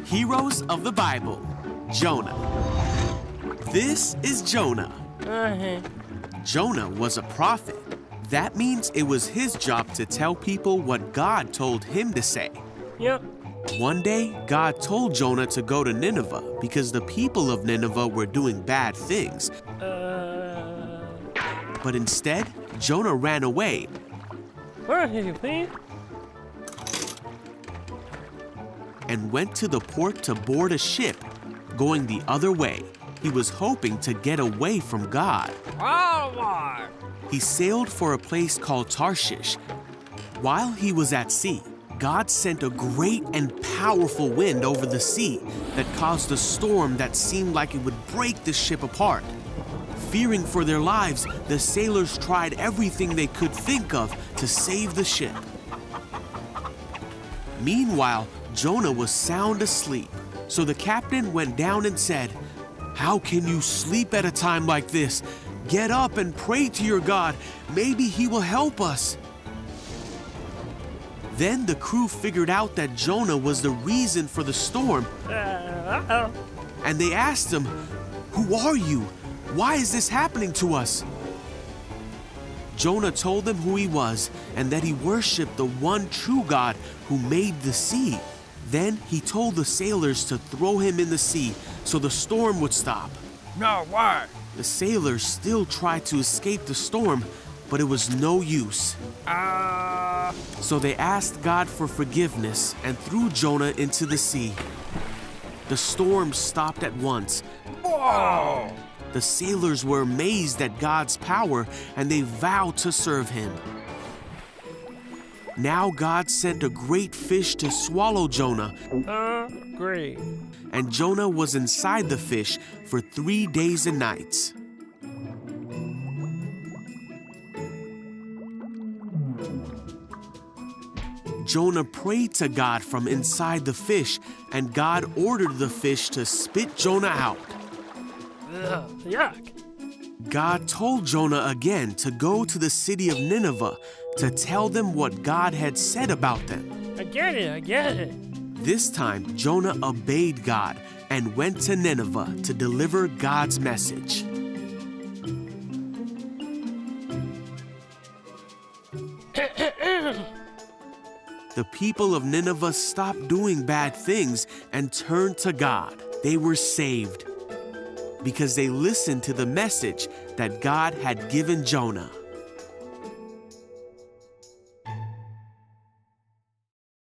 Heroes of the Bible, Jonah. This is Jonah. Jonah was a prophet. That means it was his job to tell people what God told him to say. Yep. One day, God told Jonah to go to Nineveh because the people of Nineveh were doing bad things. But instead, Jonah ran away. Where are you, please? And went to the port to board a ship, going the other way. He was hoping to get away from God. He sailed for a place called Tarshish. While he was at sea, God sent a great and powerful wind over the sea that caused a storm that seemed like it would break the ship apart. Fearing for their lives, the sailors tried everything they could think of to save the ship. Meanwhile, Jonah was sound asleep, so the captain went down and said, "How can you sleep at a time like this? Get up and pray to your God. Maybe he will help us." Then the crew figured out that Jonah was the reason for the storm. And they asked him, "Who are you? Why is this happening to us?" Jonah told them who he was and that he worshiped the one true God who made the sea. Then he told the sailors to throw him in the sea so the storm would stop. No, why? The sailors still tried to escape the storm, but it was no use. So they asked God for forgiveness and threw Jonah into the sea. The storm stopped at once. Whoa! The sailors were amazed at God's power and they vowed to serve him. Now God sent a great fish to swallow Jonah. Great. And Jonah was inside the fish for 3 days and nights. Jonah prayed to God from inside the fish, and God ordered the fish to spit Jonah out. Yuck. God told Jonah again to go to the city of Nineveh to tell them what God had said about them. I get it. This time, Jonah obeyed God and went to Nineveh to deliver God's message. The people of Nineveh stopped doing bad things and turned to God. They were saved because they listened to the message that God had given Jonah.